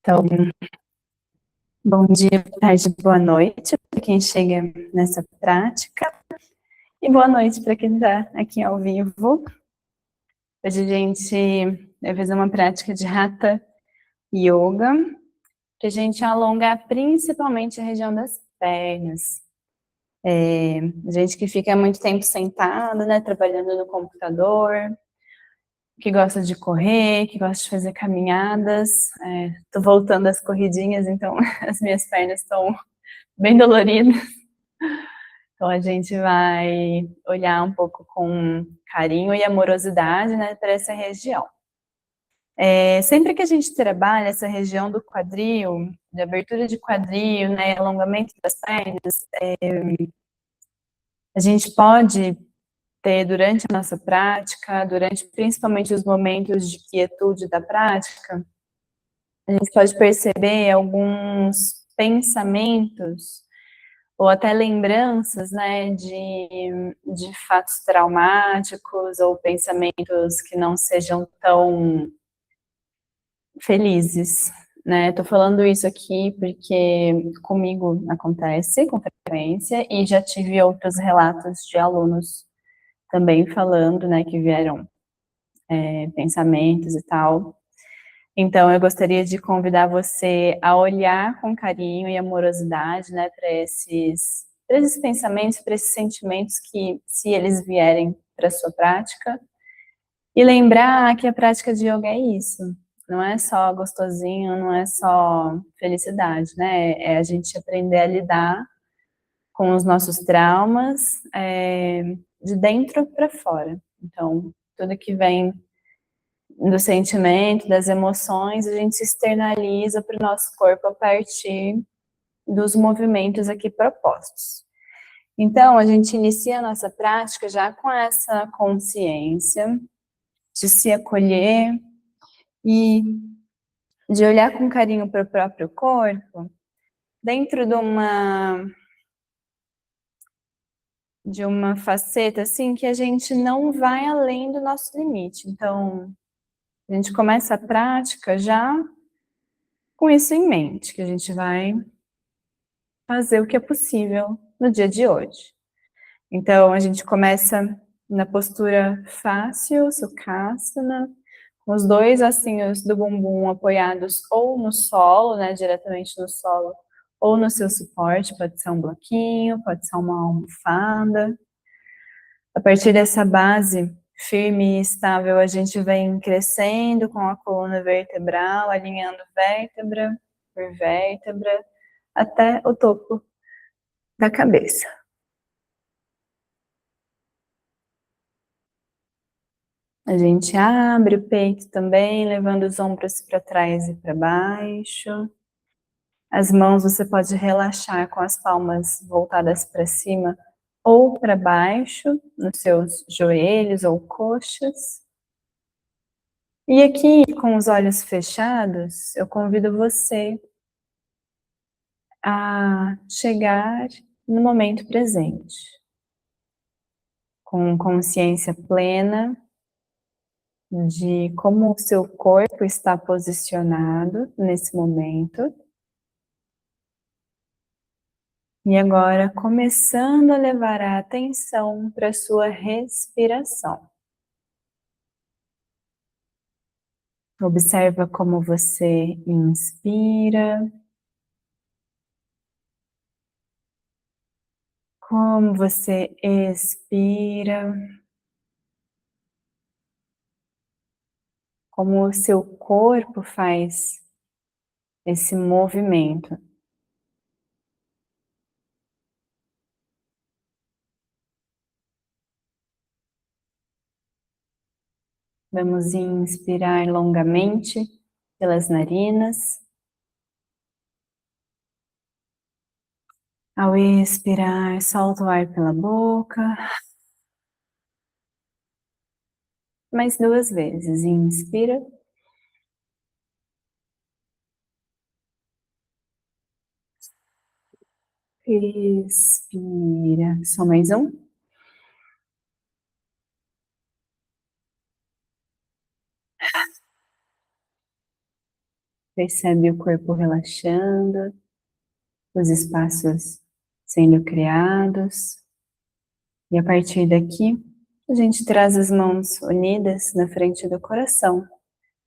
Então, bom dia, boa tarde, boa noite para quem chega nessa prática e boa noite para quem está aqui ao vivo. Hoje a gente vai fazer uma prática de Hatha Yoga para a gente alongar principalmente a região das pernas. Gente que fica muito tempo sentado, né, trabalhando no computador, que gosta de correr, que gosta de fazer caminhadas. Tô voltando às corridinhas, então as minhas pernas estão bem doloridas. Então a gente vai olhar um pouco com carinho e amorosidade, né, para essa região. Sempre que a gente trabalha essa região do quadril, de abertura de quadril, né, alongamento das pernas, a gente pode ter durante a nossa prática, durante principalmente os momentos de quietude da prática, a gente pode perceber alguns pensamentos ou até lembranças, né, de fatos traumáticos ou pensamentos que não sejam tão felizes, né? Tô falando isso aqui porque comigo acontece com frequência e já tive outros relatos de alunos também falando, né, que vieram pensamentos e tal. Então, eu gostaria de convidar você a olhar com carinho e amorosidade, né, para esses pensamentos, para esses sentimentos que, se eles vierem para a sua prática, e lembrar que a prática de yoga é isso. Não é só gostosinho, não é só felicidade, né? É a gente aprender a lidar com os nossos traumas de dentro para fora. Então, tudo que vem do sentimento, das emoções, a gente se externaliza para o nosso corpo a partir dos movimentos aqui propostos. Então, a gente inicia a nossa prática já com essa consciência de se acolher e de olhar com carinho para o próprio corpo, dentro de uma faceta, assim, que a gente não vai além do nosso limite. Então, a gente começa a prática já com isso em mente, que a gente vai fazer o que é possível no dia de hoje. Então, a gente começa na postura fácil, Sukhasana, com os dois ossinhos do bumbum apoiados ou no solo, né, diretamente no solo, ou no seu suporte, pode ser um bloquinho, pode ser uma almofada. A partir dessa base firme e estável, a gente vem crescendo com a coluna vertebral, alinhando vértebra por vértebra, até o topo da cabeça. A gente abre o peito também, levando os ombros para trás e para baixo. As mãos você pode relaxar com as palmas voltadas para cima ou para baixo, nos seus joelhos ou coxas. E aqui, com os olhos fechados, eu convido você a chegar no momento presente, com consciência plena de como o seu corpo está posicionado nesse momento. E agora, começando a levar a atenção para a sua respiração. Observa como você inspira, como você expira, como o seu corpo faz esse movimento. Vamos inspirar longamente pelas narinas. Ao expirar, solta o ar pela boca. Mais 2 vezes. Inspira. Expira. Só mais um. Percebe o corpo relaxando, os espaços sendo criados. E a partir daqui, a gente traz as mãos unidas na frente do coração,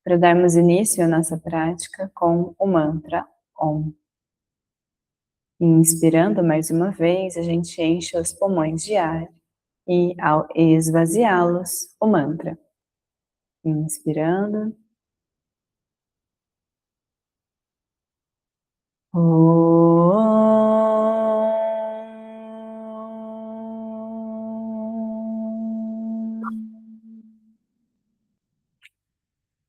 para darmos início à nossa prática com o mantra Om. Inspirando mais uma vez, a gente enche os pulmões de ar e, ao esvaziá-los, o mantra. Inspirando.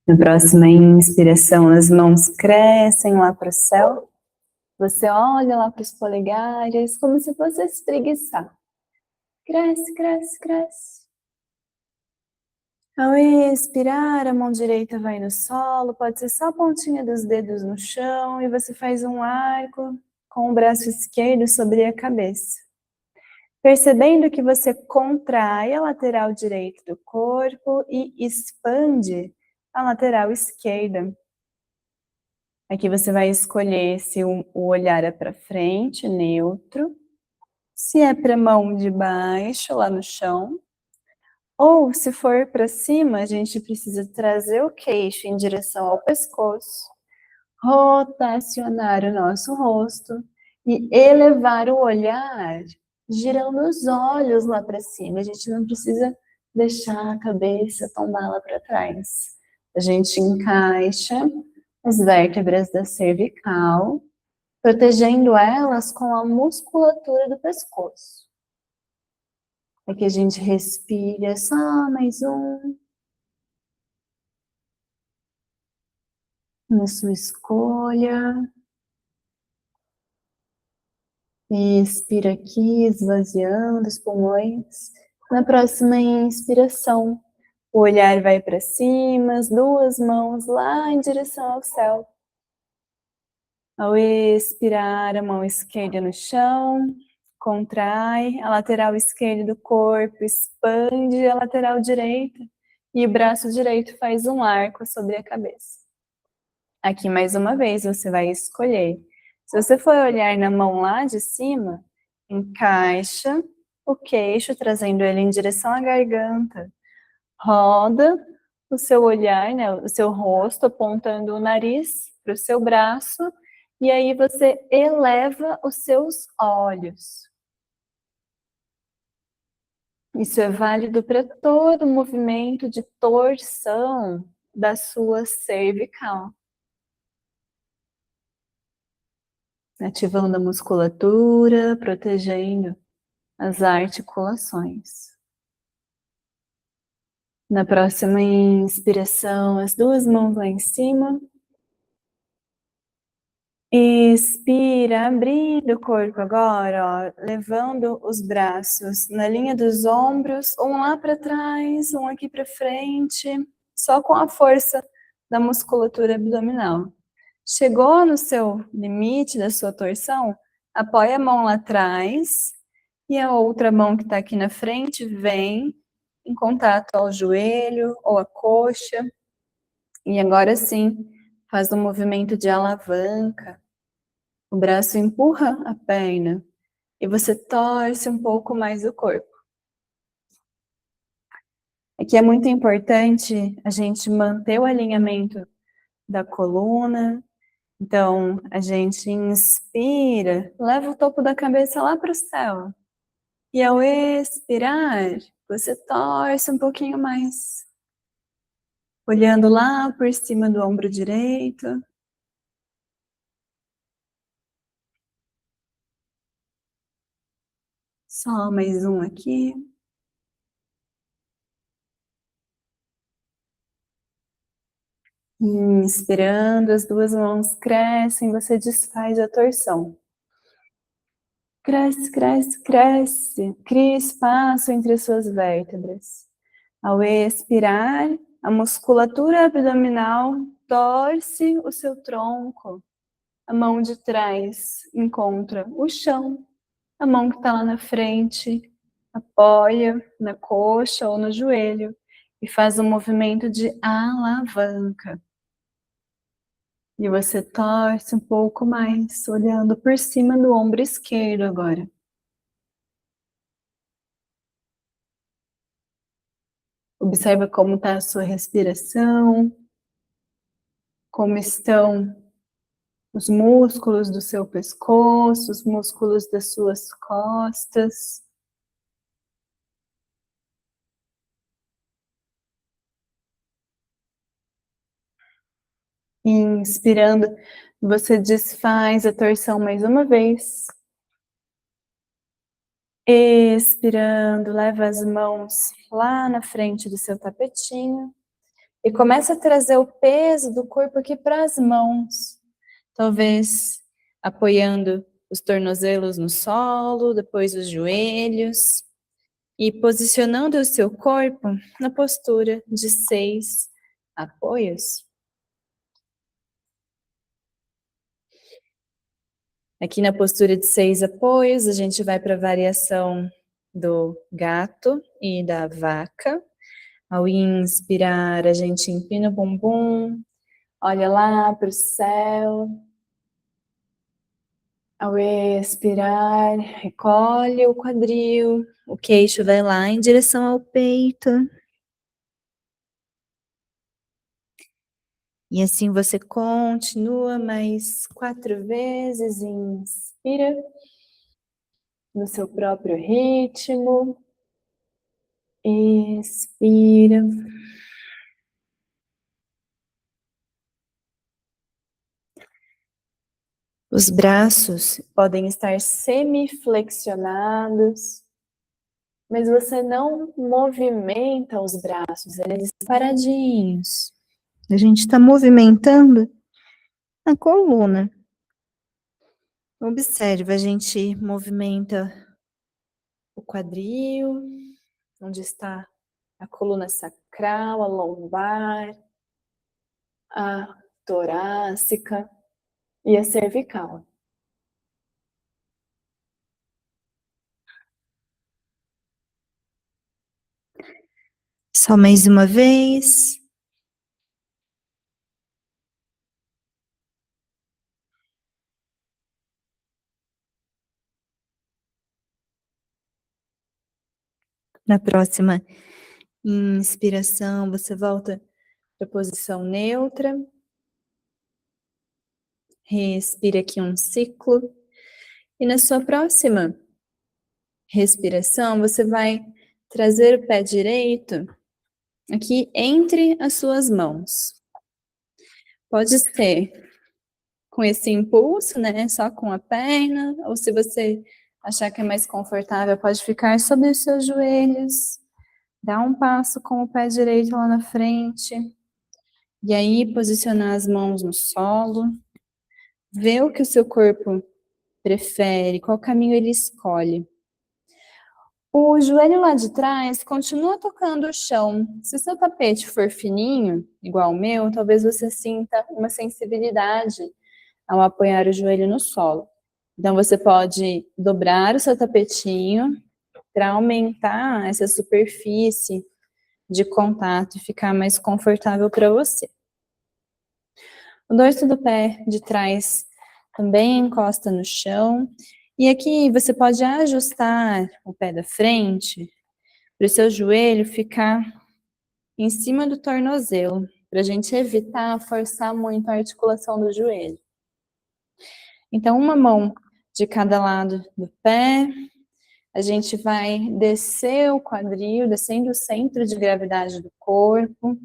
Na próxima inspiração, as mãos crescem lá para o céu. Você olha lá para os polegares, como se fosse espreguiçar. Cresce, cresce, cresce. Ao expirar, a mão direita vai no solo, pode ser só a pontinha dos dedos no chão, e você faz um arco com o braço esquerdo sobre a cabeça. Percebendo que você contrai a lateral direita do corpo e expande a lateral esquerda. Aqui você vai escolher se o olhar é para frente, neutro, se é para a mão de baixo, lá no chão, ou se for para cima, a gente precisa trazer o queixo em direção ao pescoço, rotacionar o nosso rosto e elevar o olhar, girando os olhos lá para cima. A gente não precisa deixar a cabeça tombar lá para trás. A gente encaixa as vértebras da cervical, protegendo elas com a musculatura do pescoço. Aqui a gente respira, só mais um. Na sua escolha. Expira aqui, esvaziando os pulmões. Na próxima inspiração, o olhar vai para cima, as duas mãos lá em direção ao céu. Ao expirar, a mão esquerda no chão, contrai a lateral esquerda do corpo, expande a lateral direita e o braço direito faz um arco sobre a cabeça. Aqui mais uma vez você vai escolher. Se você for olhar na mão lá de cima, encaixa o queixo, trazendo ele em direção à garganta. Roda o seu olhar, né, o seu rosto, apontando o nariz para o seu braço, e aí você eleva os seus olhos. Isso é válido para todo o movimento de torção da sua cervical. Ativando a musculatura, protegendo as articulações. Na próxima inspiração, as duas mãos lá em cima. Expira, abrindo o corpo agora, ó, levando os braços na linha dos ombros, um lá para trás, um aqui para frente, só com a força da musculatura abdominal. Chegou no seu limite da sua torção, apoia a mão lá atrás e a outra mão que está aqui na frente vem em contato ao joelho ou à coxa. E agora sim, faz um movimento de alavanca. O braço empurra a perna e você torce um pouco mais o corpo. Aqui é muito importante a gente manter o alinhamento da coluna. Então, a gente inspira, leva o topo da cabeça lá para o céu. E ao expirar, você torce um pouquinho mais. Olhando lá por cima do ombro direito. Só mais um aqui. Inspirando, as duas mãos crescem, você desfaz a torção. Cresce, cresce, cresce. Cria espaço entre as suas vértebras. Ao expirar, a musculatura abdominal torce o seu tronco. A mão de trás encontra o chão. A mão que está lá na frente apoia na coxa ou no joelho e faz um movimento de alavanca. E você torce um pouco mais, olhando por cima do ombro esquerdo agora. Observa como está a sua respiração, como estão os músculos do seu pescoço, os músculos das suas costas. Inspirando, você desfaz a torção mais uma vez. Expirando, leva as mãos lá na frente do seu tapetinho e começa a trazer o peso do corpo aqui para as mãos. Talvez apoiando os tornozelos no solo, depois os joelhos e posicionando o seu corpo na postura de 6 apoios. Aqui na postura de 6 apoios, a gente vai para a variação do gato e da vaca. Ao inspirar, a gente empina o bumbum, olha lá para o céu. Ao expirar, recolhe o quadril, o queixo vai lá em direção ao peito. E assim você continua mais 4 vezes, inspira no seu próprio ritmo, expira. Os braços podem estar semiflexionados, mas você não movimenta os braços, eles estão paradinhos. A gente está movimentando a coluna. Observe, a gente movimenta o quadril, onde está a coluna sacral, a lombar, a torácica e a cervical. Só mais uma vez. Na próxima inspiração, você volta para a posição neutra. Respira aqui um ciclo. E na sua próxima respiração, você vai trazer o pé direito aqui entre as suas mãos. Pode ser com esse impulso, né? Só com a perna, ou se você achar que é mais confortável, pode ficar sobre os seus joelhos. Dá um passo com o pé direito lá na frente. E aí, posicionar as mãos no solo. Ver o que o seu corpo prefere, qual caminho ele escolhe. O joelho lá de trás continua tocando o chão. Se o seu tapete for fininho, igual o meu, talvez você sinta uma sensibilidade ao apoiar o joelho no solo. Então, você pode dobrar o seu tapetinho para aumentar essa superfície de contato e ficar mais confortável para você. O dorso do pé de trás também encosta no chão. E aqui você pode ajustar o pé da frente para o seu joelho ficar em cima do tornozelo, para a gente evitar forçar muito a articulação do joelho. Então, uma mão de cada lado do pé, a gente vai descer o quadril, descendo o centro de gravidade do corpo,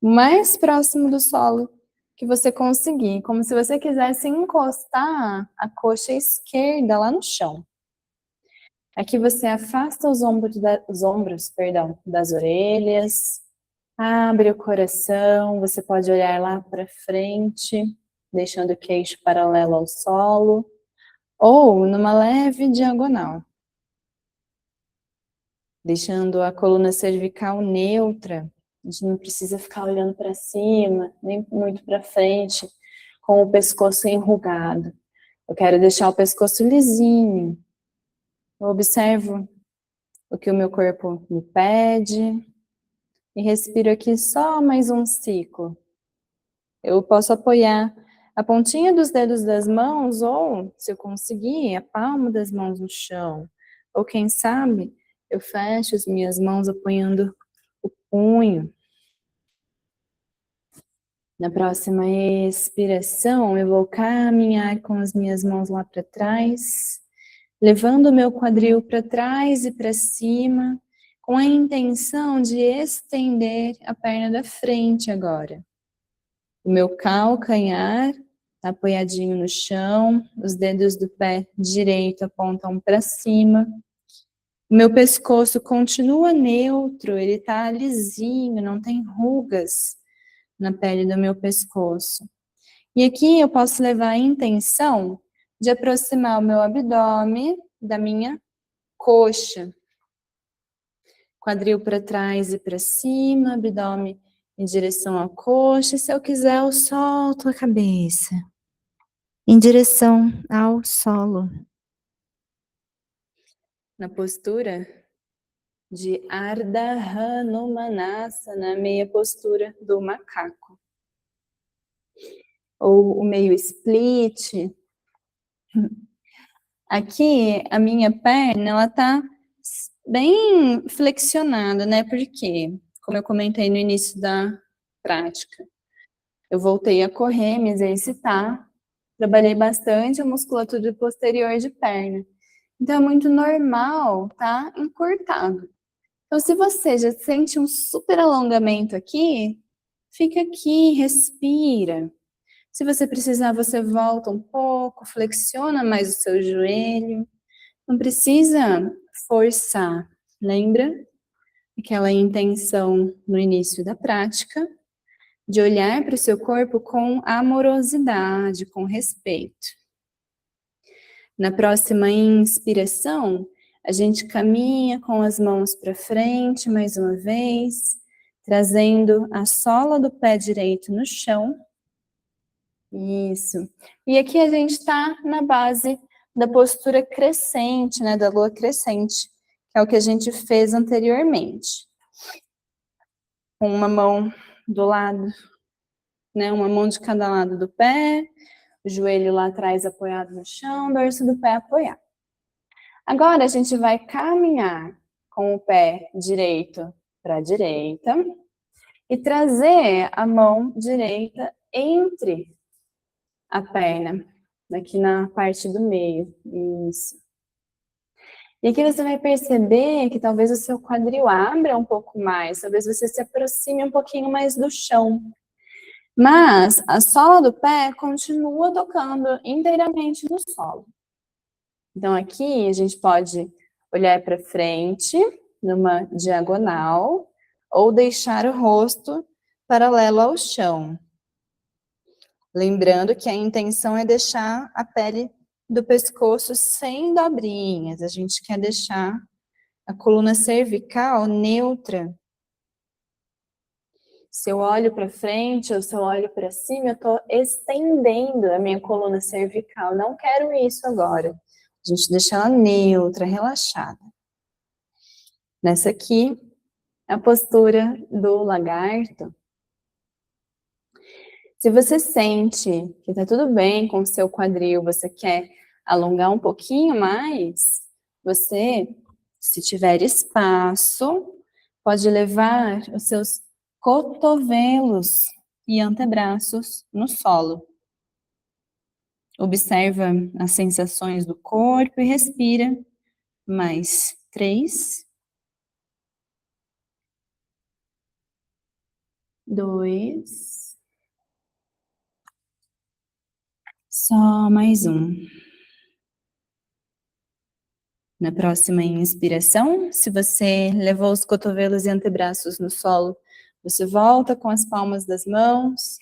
mais próximo do solo que você conseguir, como se você quisesse encostar a coxa esquerda lá no chão. Aqui você afasta os ombros, das orelhas, abre o coração, você pode olhar lá para frente, deixando o queixo paralelo ao solo, ou numa leve diagonal, deixando a coluna cervical neutra. A gente não precisa ficar olhando para cima, nem muito para frente, com o pescoço enrugado. Eu quero deixar o pescoço lisinho. Eu observo o que o meu corpo me pede e respiro aqui só mais um ciclo. Eu posso apoiar a pontinha dos dedos das mãos, ou, se eu conseguir, a palma das mãos no chão. Ou, quem sabe, eu fecho as minhas mãos apoiando o punho. Na próxima expiração, eu vou caminhar com as minhas mãos lá para trás, levando o meu quadril para trás e para cima, com a intenção de estender a perna da frente agora. O meu calcanhar está apoiadinho no chão, os dedos do pé direito apontam para cima. O meu pescoço continua neutro, ele está lisinho, não tem rugas na pele do meu pescoço. E aqui eu posso levar a intenção de aproximar o meu abdômen da minha coxa. Quadril para trás e para cima, abdômen em direção à coxa. Se eu quiser, eu solto a cabeça em direção ao solo. Na postura de Ardha Hanumanasana, meia postura do macaco. Ou o meio split. Aqui, a minha perna, ela tá bem flexionada, né? Porque, como eu comentei no início da prática, eu voltei a correr, me exercitar, trabalhei bastante a musculatura posterior de perna. Então, é muito normal, tá? Encurtado. Então, se você já sente um super alongamento aqui, fica aqui, respira. Se você precisar, você volta um pouco, flexiona mais o seu joelho. Não precisa forçar. Lembra aquela intenção no início da prática de olhar para o seu corpo com amorosidade, com respeito. Na próxima inspiração, a gente caminha com as mãos para frente mais uma vez, trazendo a sola do pé direito no chão. Isso. E aqui a gente está na base da postura crescente, né, da lua crescente, que é o que a gente fez anteriormente. Com uma mão do lado, né, uma mão de cada lado do pé, o joelho lá atrás apoiado no chão, dorso do pé apoiado. Agora a gente vai caminhar com o pé direito para a direita e trazer a mão direita entre a perna, aqui na parte do meio. Isso. E aqui você vai perceber que talvez o seu quadril abra um pouco mais, talvez você se aproxime um pouquinho mais do chão. Mas a sola do pé continua tocando inteiramente no solo. Então aqui a gente pode olhar para frente, numa diagonal, ou deixar o rosto paralelo ao chão. Lembrando que a intenção é deixar a pele do pescoço sem dobrinhas. A gente quer deixar a coluna cervical neutra. Se eu olho para frente ou se eu olho para cima, eu estou estendendo a minha coluna cervical. Não quero isso agora. A gente deixa ela neutra, relaxada. Nessa aqui, a postura do lagarto. Se você sente que está tudo bem com o seu quadril, você quer alongar um pouquinho mais, você, se tiver espaço, pode levar os seus cotovelos e antebraços no solo. Observa as sensações do corpo e respira. Mais 3, 2, só mais um. Na próxima inspiração, se você levou os cotovelos e antebraços no solo, você volta com as palmas das mãos.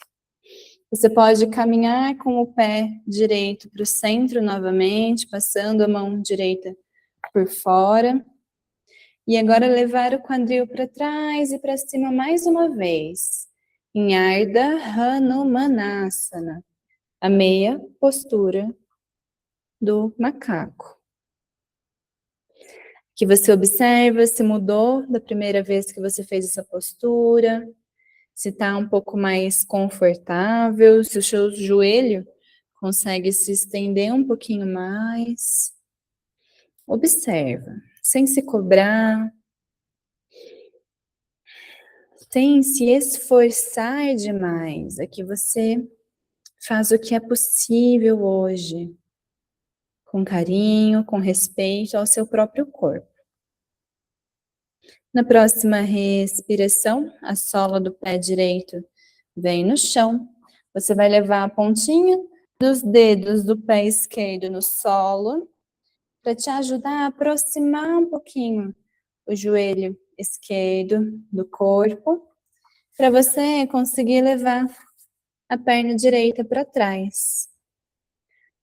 Você pode caminhar com o pé direito para o centro novamente, passando a mão direita por fora. E agora levar o quadril para trás e para cima mais uma vez. Em Ardha Hanumanasana, a meia postura do macaco. Que você observa se mudou da primeira vez que você fez essa postura, se tá um pouco mais confortável, se o seu joelho consegue se estender um pouquinho mais. Observa, sem se cobrar, sem se esforçar demais. Aqui você faz o que é possível hoje, com carinho, com respeito ao seu próprio corpo. Na próxima respiração, a sola do pé direito vem no chão. Você vai levar a pontinha dos dedos do pé esquerdo no solo, para te ajudar a aproximar um pouquinho o joelho esquerdo do corpo, para você conseguir levar a perna direita para trás,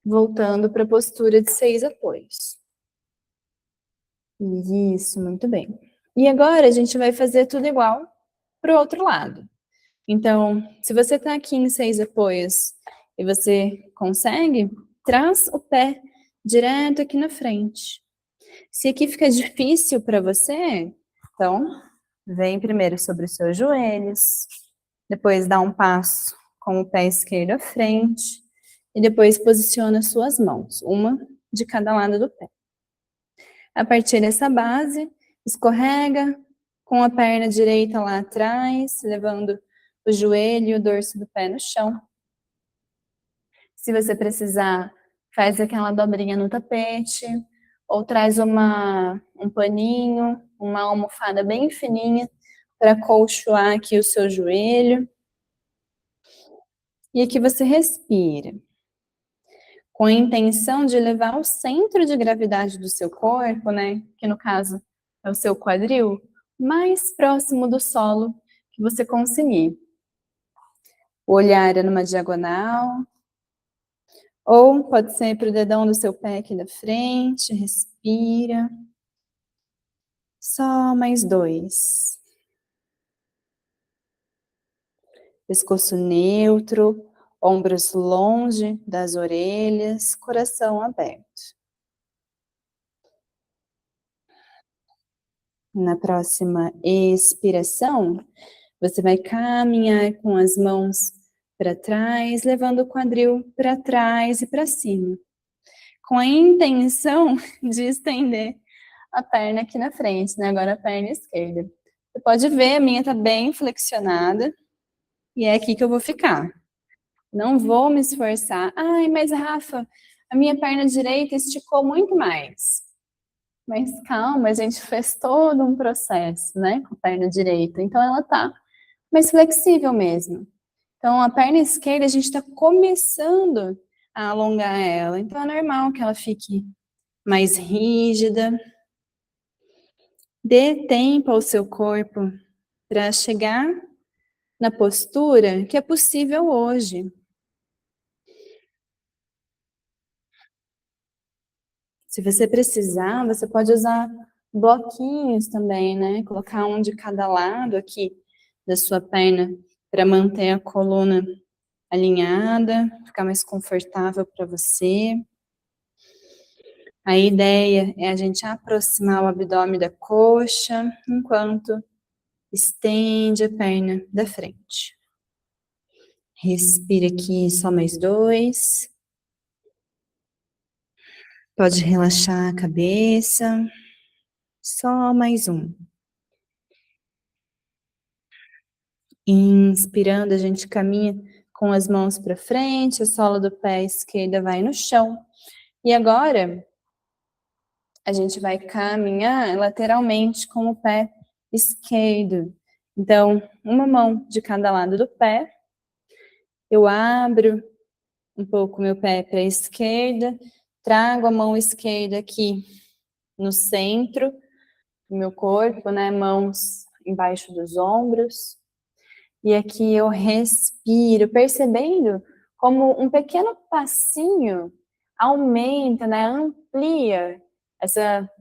voltando para a postura de 6 apoios. Isso, muito bem. E agora a gente vai fazer tudo igual para o outro lado. Então, se você está aqui em 6 apoios e você consegue, traz o pé direto aqui na frente. Se aqui fica difícil para você, então vem primeiro sobre os seus joelhos, depois dá um passo com o pé esquerdo à frente e depois posiciona suas mãos, uma de cada lado do pé. A partir dessa base, escorrega com a perna direita lá atrás, levando o joelho e o dorso do pé no chão. Se você precisar, faz aquela dobrinha no tapete, ou traz um paninho, uma almofada bem fininha para acolchoar aqui o seu joelho. E aqui você respira, com a intenção de levar o centro de gravidade do seu corpo, né, que no caso é o seu quadril, mais próximo do solo que você conseguir. O olhar é numa diagonal, ou pode ser para o dedão do seu pé aqui da frente, respira. Só mais 2. Pescoço neutro, ombros longe das orelhas, coração aberto. Na próxima expiração, você vai caminhar com as mãos para trás, levando o quadril para trás e para cima, com a intenção de estender a perna aqui na frente, né? Agora a perna esquerda. Você pode ver, a minha está bem flexionada e é aqui que eu vou ficar. Não vou me esforçar. Ai, mas Rafa, a minha perna direita esticou muito mais. Mas calma, a gente fez todo um processo, né, com a perna direita. Então ela tá mais flexível mesmo. Então a perna esquerda a gente está começando a alongar ela. Então é normal que ela fique mais rígida. Dê tempo ao seu corpo para chegar na postura que é possível hoje. Se você precisar, você pode usar bloquinhos também, né? Colocar um de cada lado aqui da sua perna para manter a coluna alinhada, ficar mais confortável para você. A ideia é a gente aproximar o abdômen da coxa, enquanto estende a perna da frente. Respira aqui só mais 2. Pode relaxar a cabeça. Só mais 1. Inspirando, a gente caminha com as mãos para frente, a sola do pé esquerda vai no chão. E agora, a gente vai caminhar lateralmente com o pé esquerdo. Então, uma mão de cada lado do pé. Eu abro um pouco meu pé para a esquerda, trago a mão esquerda aqui no centro do meu corpo, né? Mãos embaixo dos ombros. E aqui eu respiro, percebendo como um pequeno passinho aumenta, né, amplia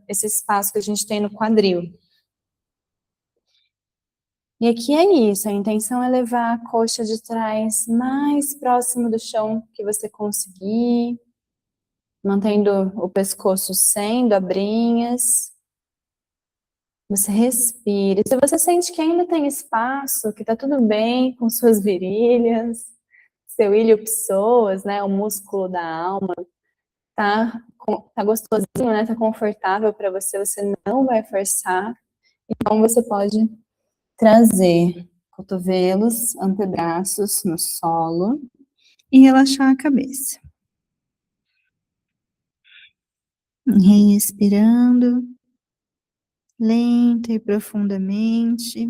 esse espaço que a gente tem no quadril. E aqui é isso, a intenção é levar a coxa de trás mais próximo do chão que você conseguir, mantendo o pescoço sem dobrinhas. Você respira. Se você sente que ainda tem espaço, que tá tudo bem com suas virilhas, seu ilho psoas, né, o músculo da alma, tá gostosinho, né, tá confortável para você, você não vai forçar. Então você pode trazer cotovelos, antebraços no solo e relaxar a cabeça. Respirando lenta e profundamente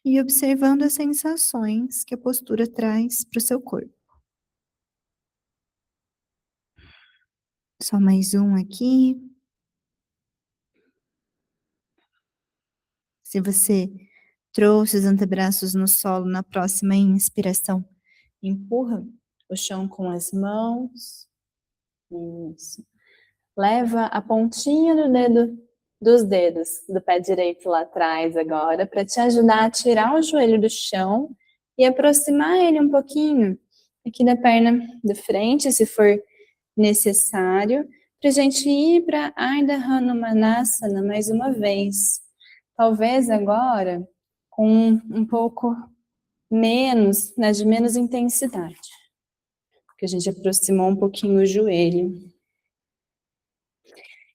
e observando as sensações que a postura traz para o seu corpo. Só mais um aqui. Se você trouxe os antebraços no solo, na próxima inspiração, empurra o chão com as mãos. Isso. Leva a pontinha dos dedos do pé direito lá atrás agora, para te ajudar a tirar o joelho do chão e aproximar ele um pouquinho aqui da perna de frente, se for necessário, para a gente ir para Ardha Hanumanasana mais uma vez. Talvez agora com um pouco menos, né, de menos intensidade, porque a gente aproximou um pouquinho o joelho.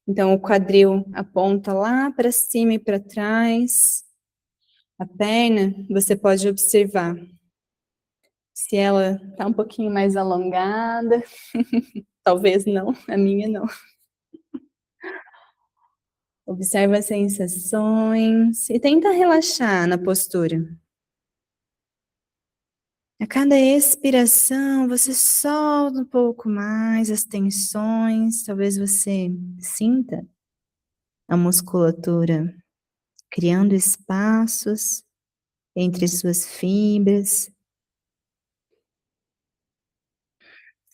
Então, o quadril aponta lá para cima e para trás. A perna, você pode observar se ela está um pouquinho mais alongada. Talvez não, a minha não. Observa as sensações e tenta relaxar na postura. A cada expiração, você solta um pouco mais as tensões. Talvez você sinta a musculatura criando espaços entre suas fibras,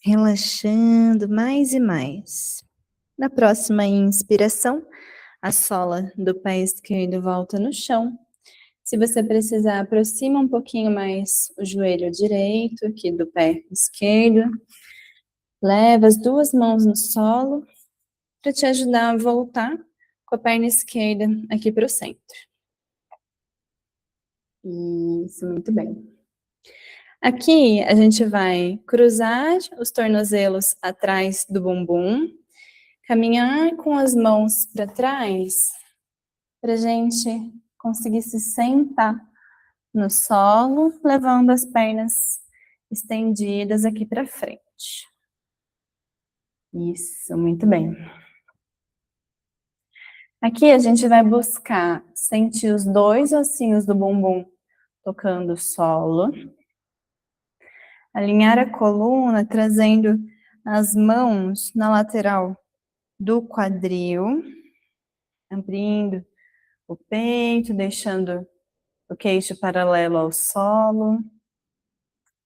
relaxando mais e mais. Na próxima inspiração, a sola do pé esquerdo volta no chão. Se você precisar, aproxima um pouquinho mais o joelho direito aqui do pé esquerdo. Leva as duas mãos no solo para te ajudar a voltar com a perna esquerda aqui para o centro. Isso, muito bem. Aqui a gente vai cruzar os tornozelos atrás do bumbum, caminhar com as mãos para trás, para a gente conseguir se sentar no solo, levando as pernas estendidas aqui para frente. Isso, muito bem. Aqui a gente vai buscar sentir os dois ossinhos do bumbum tocando o solo. Alinhar a coluna, trazendo as mãos na lateral do quadril, abrindo o peito, deixando o queixo paralelo ao solo,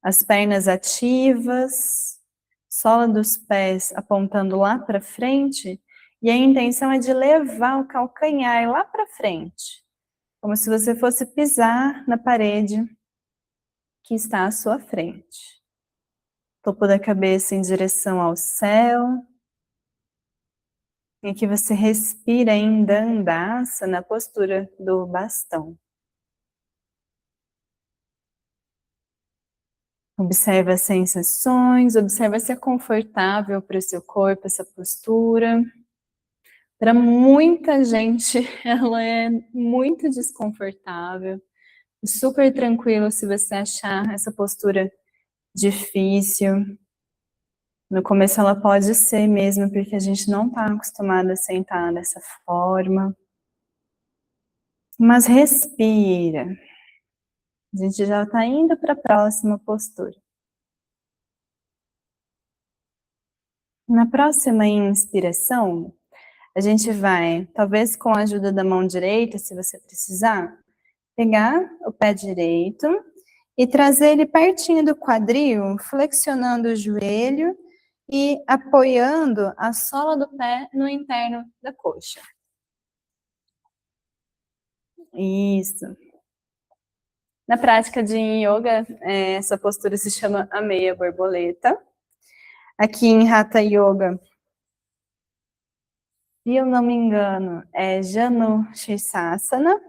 as pernas ativas, sola dos pés apontando lá para frente, e a intenção é de levar o calcanhar lá para frente, como se você fosse pisar na parede que está à sua frente. Topo da cabeça em direção ao céu. E aqui você respira em Dandasana, na postura do bastão. Observa as sensações, observa se é confortável para o seu corpo essa postura. Para muita gente, ela é muito desconfortável. Super tranquilo se você achar essa postura difícil. No começo ela pode ser mesmo, porque a gente não está acostumado a sentar dessa forma. Mas respira. A gente já está indo para a próxima postura. Na próxima inspiração, a gente vai, talvez com a ajuda da mão direita, se você precisar, pegar o pé direito e trazer ele pertinho do quadril, flexionando o joelho e apoiando a sola do pé no interno da coxa. Isso. Na prática de yoga, essa postura se chama a meia borboleta. Aqui em Hatha Yoga, Se eu não me engano, é Janu Sirsasana.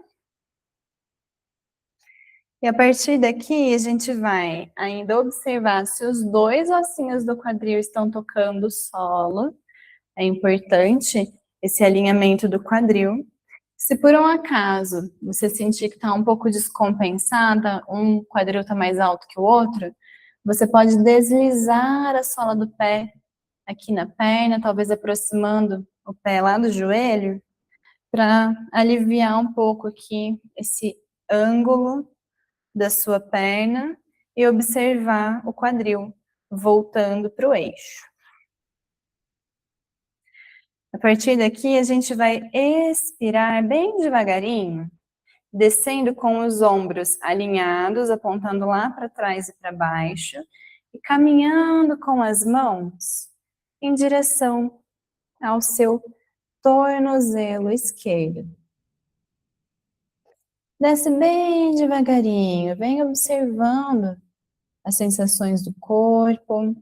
E a partir daqui, a gente vai ainda observar se os dois ossinhos do quadril estão tocando o solo. É importante esse alinhamento do quadril. Se por um acaso você sentir que está um pouco descompensada, um quadril está mais alto que o outro, você pode deslizar a sola do pé aqui na perna, talvez aproximando o pé lá do joelho, para aliviar um pouco aqui esse ângulo da sua perna e observar o quadril voltando para o eixo. A partir daqui, a gente vai expirar bem devagarinho, descendo com os ombros alinhados, apontando lá para trás e para baixo, e caminhando com as mãos em direção ao seu tornozelo esquerdo. Desce bem devagarinho, vem observando as sensações do corpo.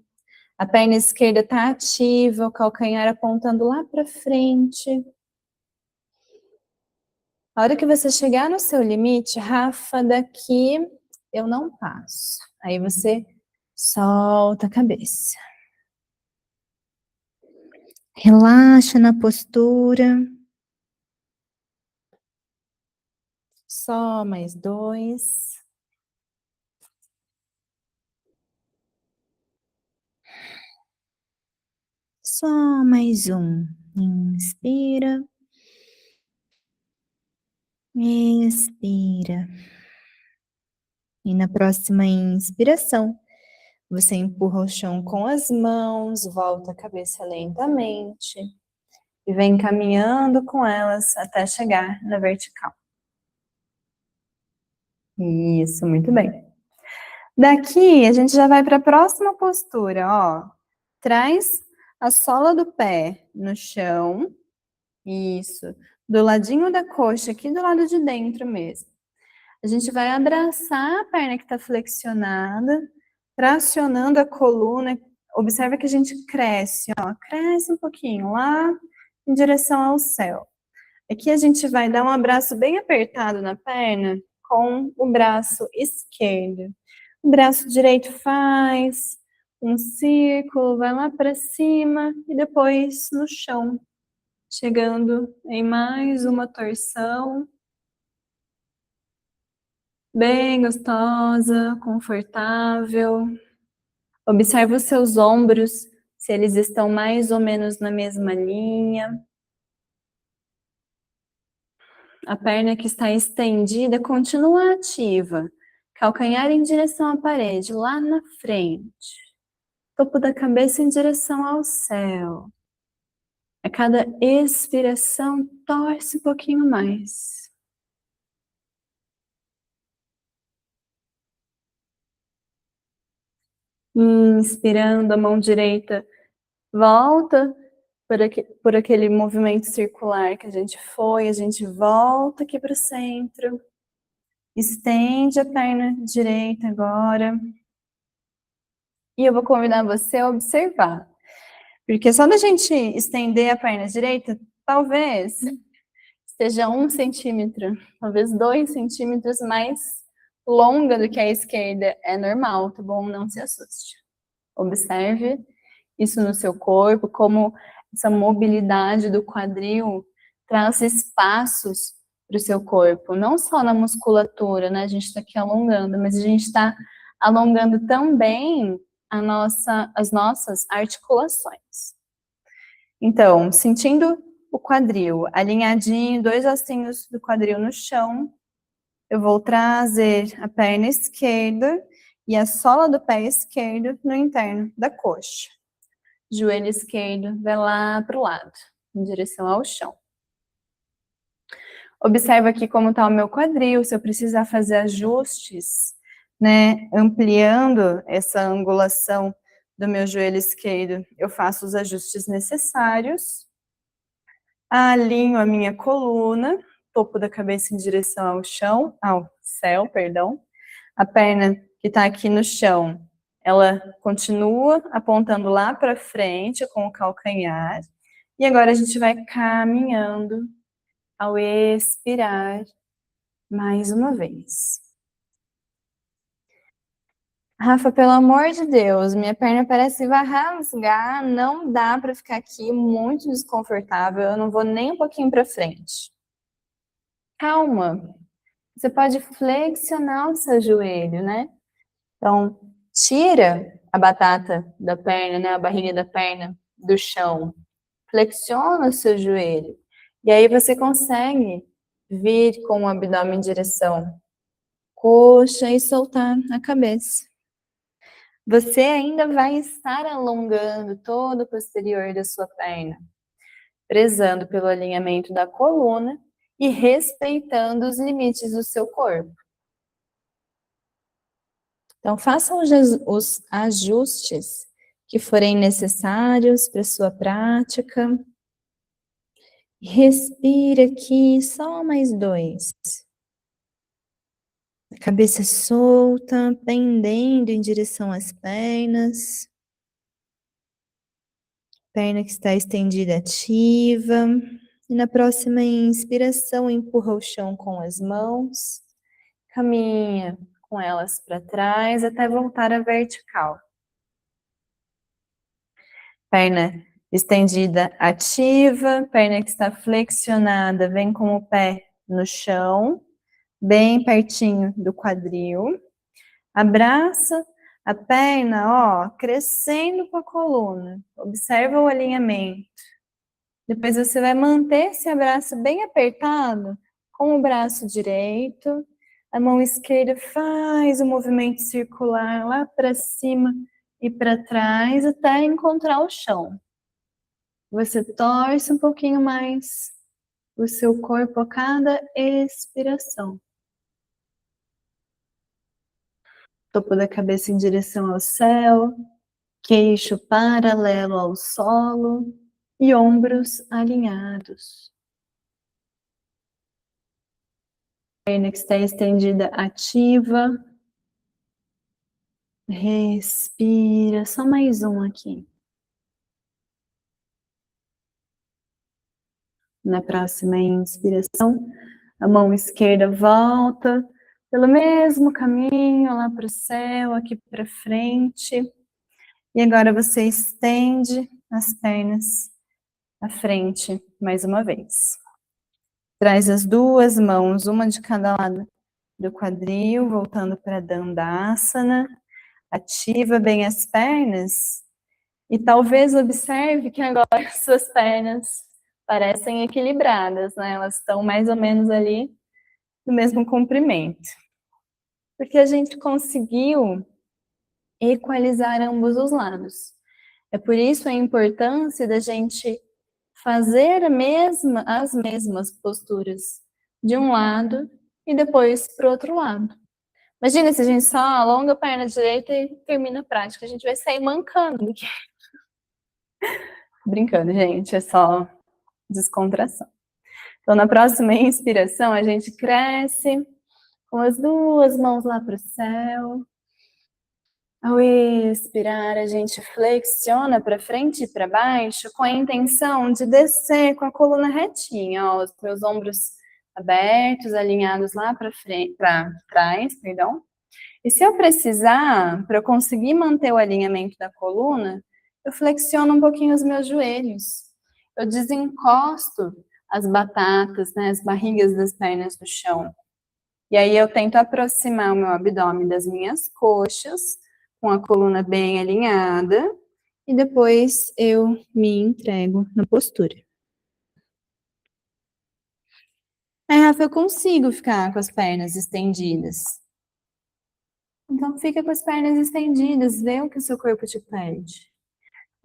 A perna esquerda está ativa, o calcanhar apontando lá para frente. A hora que você chegar no seu limite, Rafa, daqui eu não passo. Aí você solta a cabeça. Relaxa na postura. Só mais 2. Só mais 1. Inspira. Expira. E na próxima inspiração, você empurra o chão com as mãos, volta a cabeça lentamente e vem caminhando com elas até chegar na vertical. Isso, muito bem. Daqui, a gente já vai para a próxima postura, ó. Traz a sola do pé no chão. Isso. Do ladinho da coxa, aqui do lado de dentro mesmo. A gente vai abraçar a perna que está flexionada, tracionando a coluna. Observa que a gente cresce, ó. Cresce um pouquinho lá em direção ao céu. Aqui a gente vai dar um abraço bem apertado na perna com o braço esquerdo. O braço direito faz um círculo, vai lá para cima e depois no chão, chegando em mais uma torção. Bem gostosa, confortável. Observe os seus ombros, se eles estão mais ou menos na mesma linha. A perna que está estendida continua ativa. Calcanhar em direção à parede, lá na frente. Topo da cabeça em direção ao céu. A cada expiração, torce um pouquinho mais. Inspirando, a mão direita volta por aquele movimento circular que a gente volta aqui para o centro. Estende a perna direita agora. E eu vou convidar você a observar. Porque só da gente estender a perna direita, talvez esteja 1 centímetro, talvez 2 centímetros mais longa do que a esquerda. É normal, tá bom? Não se assuste. Observe isso no seu corpo, como essa mobilidade do quadril traz espaços para o seu corpo, não só na musculatura, né? A gente está aqui alongando, mas a gente está alongando também as nossas articulações. Então, sentindo o quadril alinhadinho, 2 ossinhos do quadril no chão, eu vou trazer a perna esquerda e a sola do pé esquerdo no interno da coxa. Joelho esquerdo vai lá para o lado, em direção ao chão. Observa aqui como está o meu quadril, se eu precisar fazer ajustes, né, ampliando essa angulação do meu joelho esquerdo, eu faço os ajustes necessários. Alinho a minha coluna, topo da cabeça em direção ao chão, ao céu, perdão. A perna que está aqui no chão, ela continua apontando lá para frente com o calcanhar. E agora a gente vai caminhando ao expirar mais uma vez. Rafa, pelo amor de Deus, minha perna parece que vai rasgar, não dá para ficar aqui, muito desconfortável, eu não vou nem um pouquinho para frente. Calma, você pode flexionar o seu joelho, né? Então, tira a batata da perna, né, a barriga da perna do chão, flexiona o seu joelho, e aí você consegue vir com o abdômen em direção coxa e soltar a cabeça. Você ainda vai estar alongando todo o posterior da sua perna, prezando pelo alinhamento da coluna e respeitando os limites do seu corpo. Então, façam os ajustes que forem necessários para sua prática. Respira aqui, só mais 2. Cabeça solta, pendendo em direção às pernas. Perna que está estendida ativa. E na próxima inspiração, empurra o chão com as mãos. Caminha com elas para trás até voltar à vertical. Perna estendida ativa, perna que está flexionada, vem com o pé no chão, bem pertinho do quadril. Abraça a perna, ó, crescendo com a coluna. Observa o alinhamento. Depois você vai manter esse abraço bem apertado com o braço direito. A mão esquerda faz o movimento circular lá para cima e para trás até encontrar o chão. Você torce um pouquinho mais o seu corpo a cada expiração. Topo da cabeça em direção ao céu, queixo paralelo ao solo e ombros alinhados. Perna que está estendida ativa. Respira, só mais um aqui. Na próxima inspiração, a mão esquerda volta pelo mesmo caminho lá para o céu, aqui para frente. E agora você estende as pernas à frente mais uma vez. Traz as duas mãos, uma de cada lado do quadril, voltando para Dandasana. Ativa bem as pernas e talvez observe que agora suas pernas parecem equilibradas, né? Elas estão mais ou menos ali no mesmo comprimento. Porque a gente conseguiu equalizar ambos os lados. É por isso a importância da gente fazer as mesmas posturas de um lado e depois para o outro lado. Imagina se a gente só alonga a perna direita e termina a prática, a gente vai sair mancando. Brincando, gente, é só descontração. Então, na próxima inspiração, a gente cresce com as duas mãos lá para o céu. Ao expirar, a gente flexiona para frente e para baixo com a intenção de descer com a coluna retinha, ó, os meus ombros abertos, alinhados lá para frente, para trás, perdão. E se eu precisar, para eu conseguir manter o alinhamento da coluna, eu flexiono um pouquinho os meus joelhos. Eu desencosto as batatas, né, as barrigas das pernas do chão. E aí eu tento aproximar o meu abdômen das minhas coxas, com a coluna bem alinhada, e depois eu me entrego na postura. Aí, Rafa, eu consigo ficar com as pernas estendidas. Então fica com as pernas estendidas, vê o que o seu corpo te pede.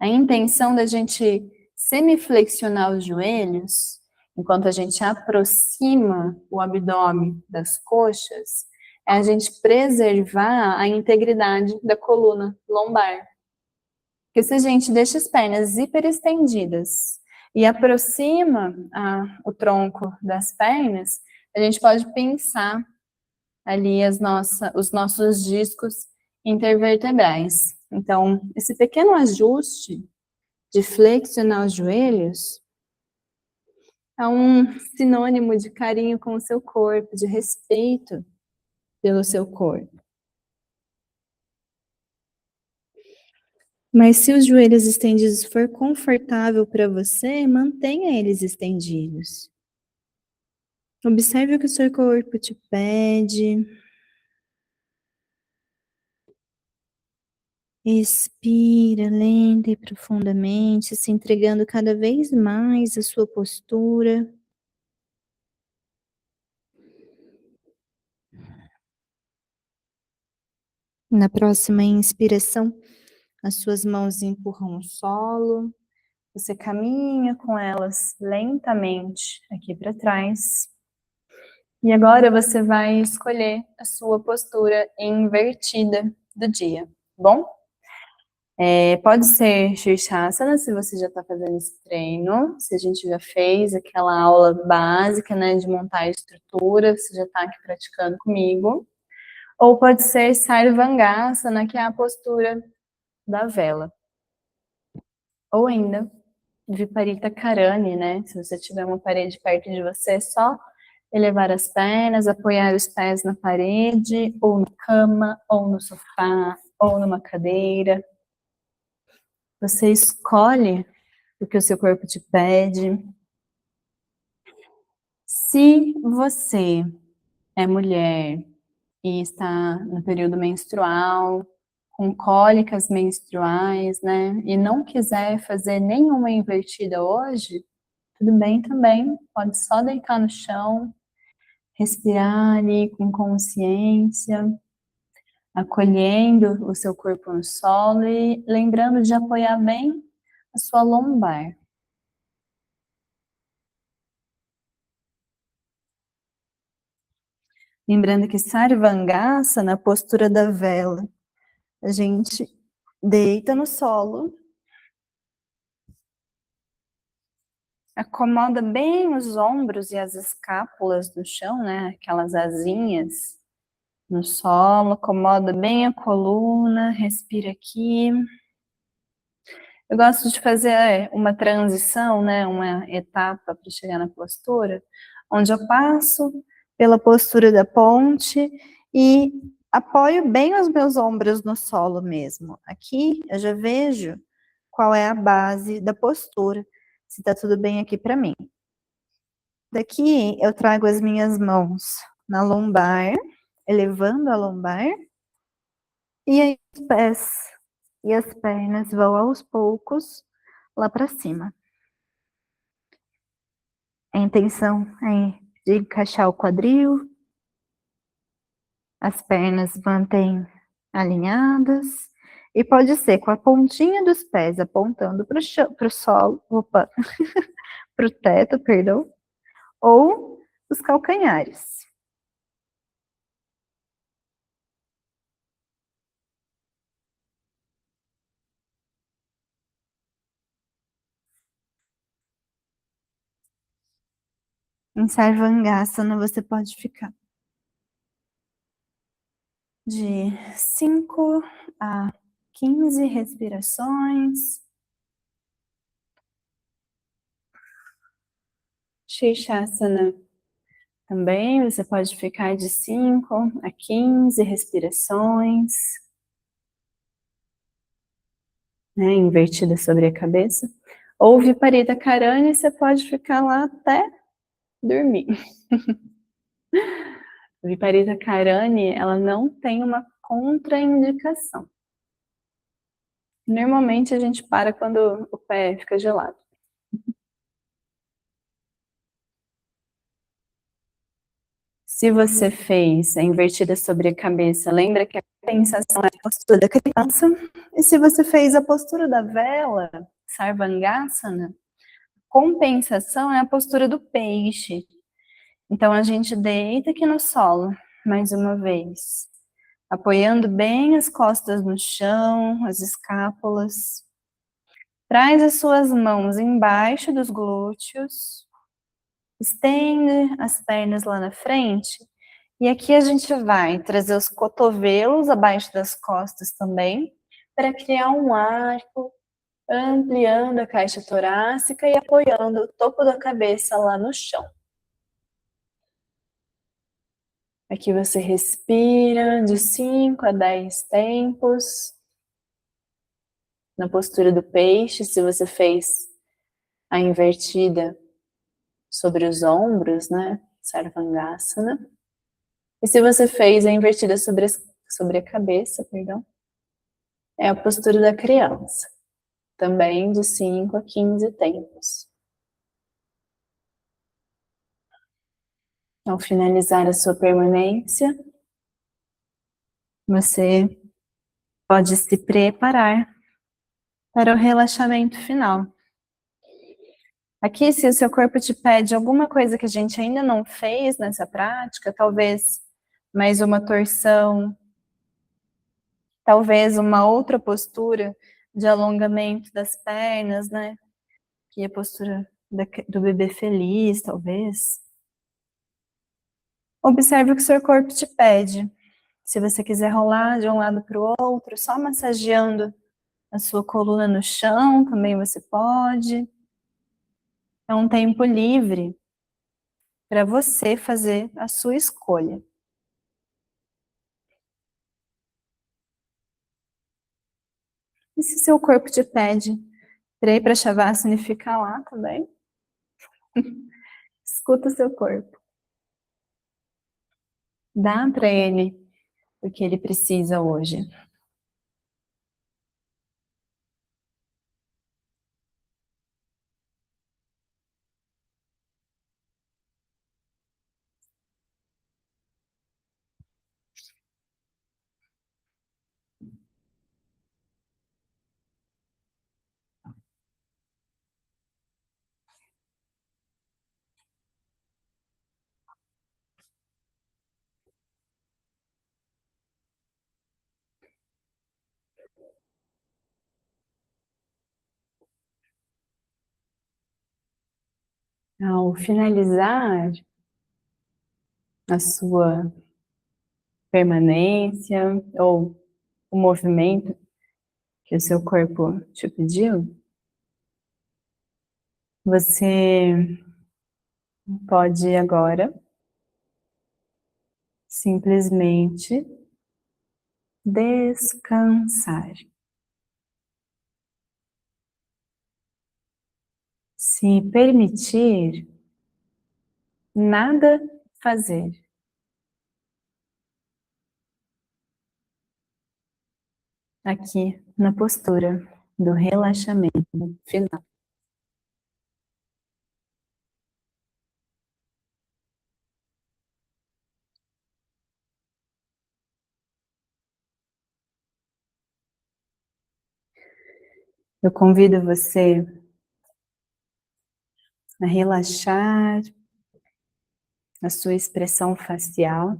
A intenção da gente semiflexionar os joelhos, enquanto a gente aproxima o abdômen das coxas, é a gente preservar a integridade da coluna lombar. Porque se a gente deixa as pernas hiperestendidas e aproxima o tronco das pernas, a gente pode pensar ali os nossos discos intervertebrais. Então, esse pequeno ajuste de flexionar os joelhos, é um sinônimo de carinho com o seu corpo, de respeito pelo seu corpo. Mas se os joelhos estendidos for confortável para você, mantenha eles estendidos. Observe o que o seu corpo te pede. Expira lenta e profundamente, se entregando cada vez mais à sua postura. Na próxima inspiração, as suas mãos empurram o solo. Você caminha com elas lentamente aqui para trás. E agora você vai escolher a sua postura invertida do dia, bom? Pode ser Shirshasana, se você já está fazendo esse treino, se a gente já fez aquela aula básica, né, de montar a estrutura, você já está aqui praticando comigo. Ou pode ser Sarvangasana, que é a postura da vela. Ou ainda, Viparita Karani, né, se você tiver uma parede perto de você, é só elevar as pernas, apoiar os pés na parede, ou na cama, ou no sofá, ou numa cadeira. Você escolhe o que o seu corpo te pede. Se você é mulher e está no período menstrual, com cólicas menstruais, né, e não quiser fazer nenhuma invertida hoje, tudo bem também, pode só deitar no chão, respirar ali com consciência, acolhendo o seu corpo no solo e lembrando de apoiar bem a sua lombar. Lembrando que Sarvangasana, na postura da vela, a gente deita no solo, acomoda bem os ombros e as escápulas no chão, né? Aquelas asinhas no solo, acomoda bem a coluna, respira aqui. Eu gosto de fazer uma transição, né? Uma etapa para chegar na postura, onde eu passo pela postura da ponte e apoio bem os meus ombros no solo mesmo. Aqui eu já vejo qual é a base da postura, se tá tudo bem aqui para mim. Daqui eu trago as minhas mãos na lombar, elevando a lombar, e aí os pés e as pernas vão aos poucos lá para cima. A intenção é de encaixar o quadril, as pernas mantêm alinhadas, e pode ser com a pontinha dos pés apontando para o solo, para o teto, perdão, ou os calcanhares. Em Sarvangasana você pode ficar de 5 a 15 respirações. Shirshasana também, você pode ficar de 5 a 15 respirações, né, invertida sobre a cabeça. Ou Viparita Karani, você pode ficar lá até dormir. Viparita Karani, ela não tem uma contraindicação. Normalmente a gente para quando o pé fica gelado. Se você fez a invertida sobre a cabeça, lembra que a compensação é a postura da criança. E se você fez a postura da vela, Sarvangasana, compensação é a postura do peixe. Então a gente deita aqui no solo, mais uma vez, apoiando bem as costas no chão, as escápulas. Traz as suas mãos embaixo dos glúteos. Estende as pernas lá na frente. E aqui a gente vai trazer os cotovelos abaixo das costas também, para criar um arco ampliando a caixa torácica e apoiando o topo da cabeça lá no chão. Aqui você respira de 5 a 10 tempos. Na postura do peixe, se você fez a invertida sobre os ombros, né? Sarvangasana. E se você fez a invertida sobre a cabeça, perdão, é a postura da criança. Também de 5 a 15 tempos. Ao finalizar a sua permanência, você pode se preparar para o relaxamento final. Aqui, se o seu corpo te pede alguma coisa que a gente ainda não fez nessa prática, talvez mais uma torção, talvez uma outra postura de alongamento das pernas, né? Que é a postura do bebê feliz, talvez. Observe o que o seu corpo te pede. Se você quiser rolar de um lado para o outro, só massageando a sua coluna no chão, também você pode. É um tempo livre para você fazer a sua escolha. E se seu corpo te pede para ir para Shavasana e ficar lá também, escuta o seu corpo. Dá para ele o que ele precisa hoje. Ao finalizar a sua permanência ou o movimento que o seu corpo te pediu, você pode agora simplesmente descansar. Se permitir nada fazer. Aqui na postura do relaxamento final. Eu convido você a relaxar a sua expressão facial.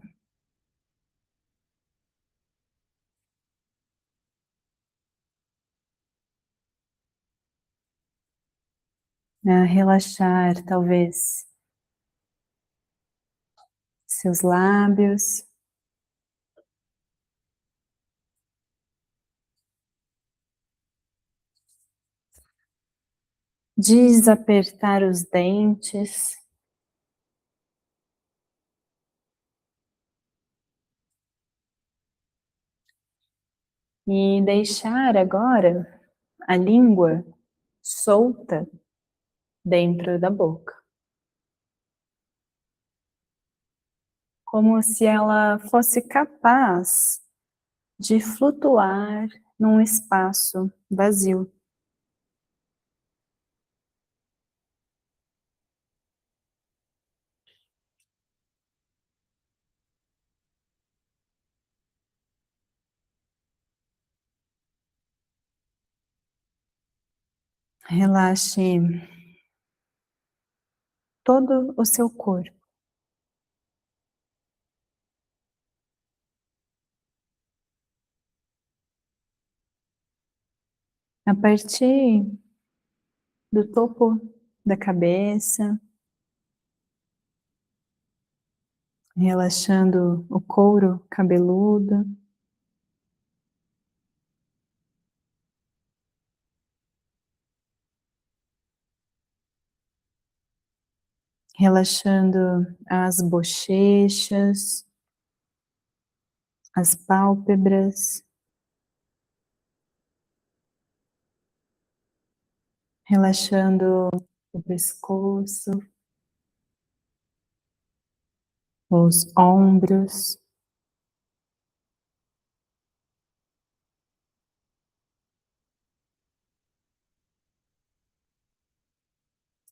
A relaxar, talvez, seus lábios. Desapertar os dentes. E deixar agora a língua solta dentro da boca. Como se ela fosse capaz de flutuar num espaço vazio. Relaxe todo o seu corpo. A partir do topo da cabeça, relaxando o couro cabeludo, relaxando as bochechas, as pálpebras, relaxando o pescoço, os ombros,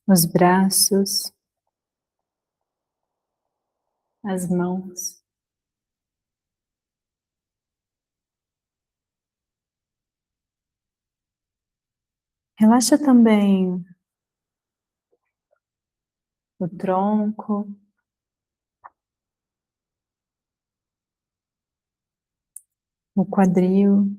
os braços, as mãos. Relaxa também o tronco, o quadril,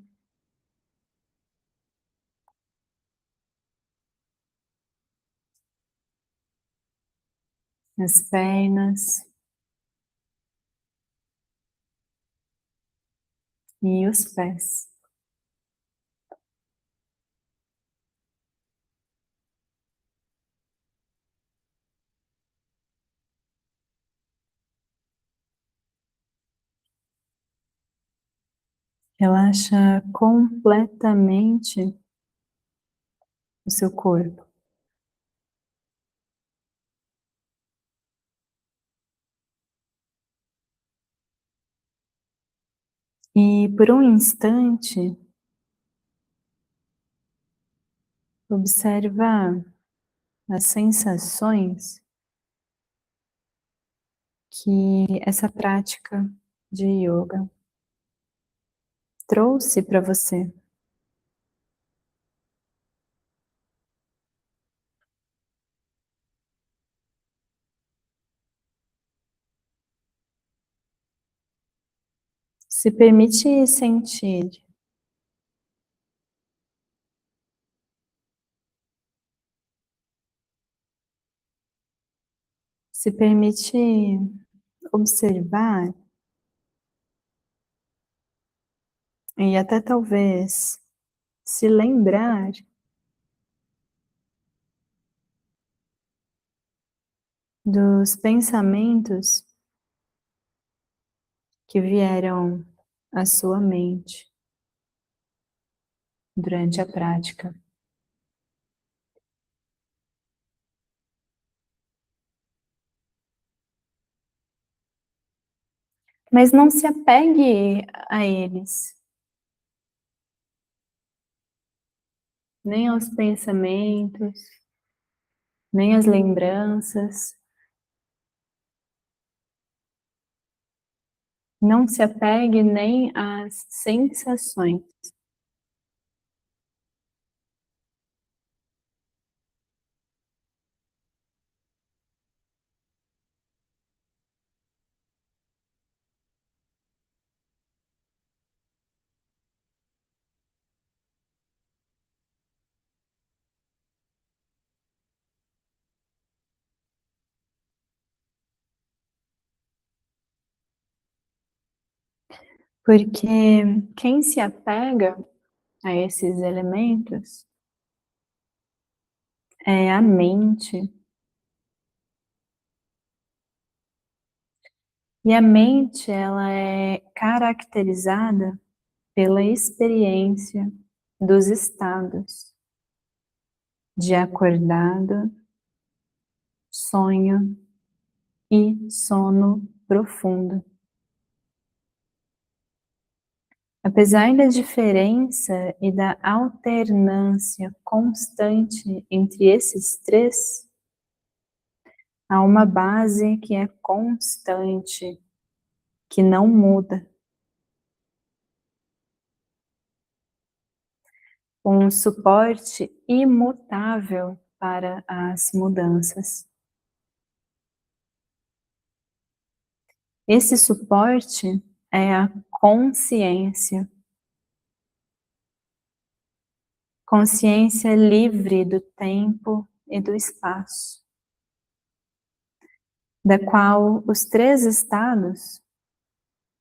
as pernas e os pés. Relaxa completamente o seu corpo. E por um instante, observa as sensações que essa prática de yoga trouxe para você. Se permite sentir se permite observar e até talvez se lembrar dos pensamentos que vieram à sua mente durante a prática. Mas não se apegue a eles, nem aos pensamentos, nem às lembranças. Não se apegue nem às sensações. Porque quem se apega a esses elementos é a mente. E a mente, ela é caracterizada pela experiência dos estados de acordado, sonho e sono profundo. Apesar da diferença e da alternância constante entre esses três, há uma base que é constante, que não muda. Um suporte imutável para as mudanças. Esse suporte é a consciência. Consciência livre do tempo e do espaço, da qual os três estados,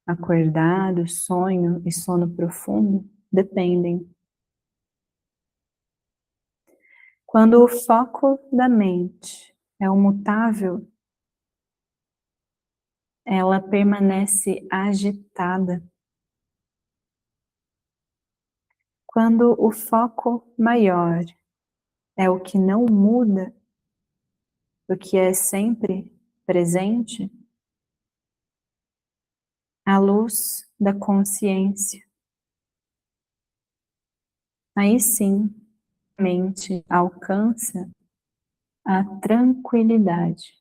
acordado, sonho e sono profundo, dependem. Quando o foco da mente é o mutável, ela permanece agitada. Quando o foco maior é o que não muda, o que é sempre presente, a luz da consciência. Aí sim, a mente alcança a tranquilidade.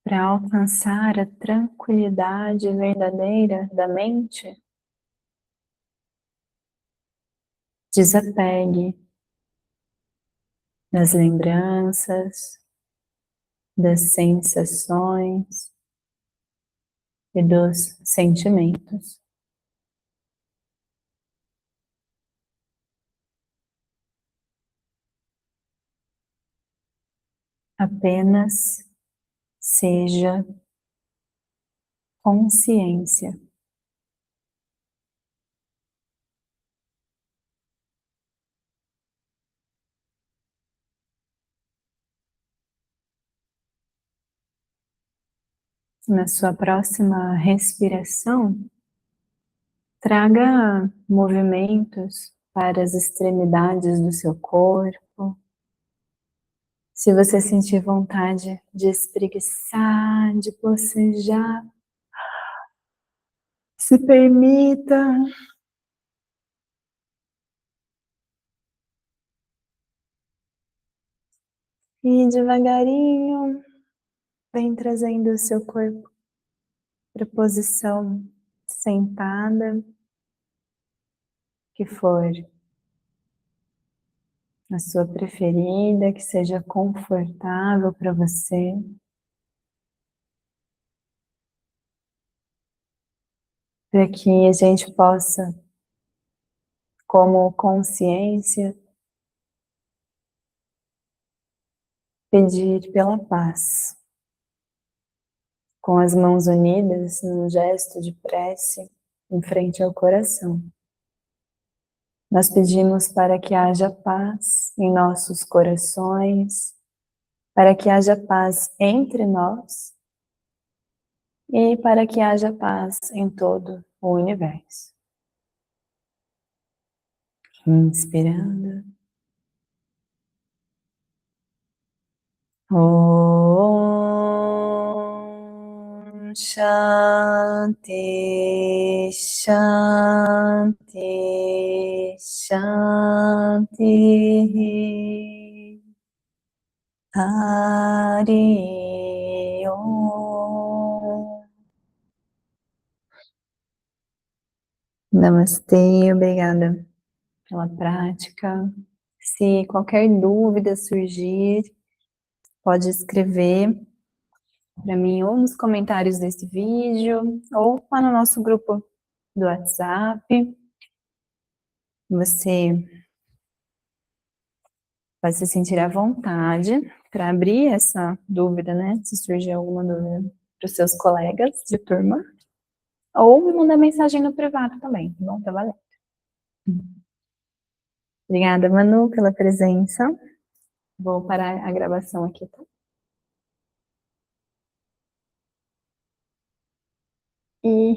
Para alcançar a tranquilidade verdadeira da mente, desapegue das lembranças, das sensações e dos sentimentos. Apenas seja consciência. Na sua próxima respiração, traga movimentos para as extremidades do seu corpo. Se você sentir vontade de espreguiçar, de bocejar, se permita. E devagarinho, vem trazendo o seu corpo para a posição sentada, que for a sua preferida, que seja confortável para você. Para que a gente possa, como consciência, pedir pela paz. Com as mãos unidas, num gesto de prece, em frente ao coração. Nós pedimos para que haja paz em nossos corações, para que haja paz entre nós e para que haja paz em todo o universo. Inspirando. Om Shanti Shanti Shanti Hari Om. Namastê, obrigada pela prática. Se qualquer dúvida surgir, pode escrever para mim ou nos comentários desse vídeo, ou lá no nosso grupo do WhatsApp. Você vai se sentir à vontade para abrir essa dúvida, né? Se surgir alguma dúvida para os seus colegas de turma. Ou me mandar mensagem no privado também, tá bom? Tá valendo. Obrigada, Manu, pela presença. Vou parar a gravação aqui, tá? E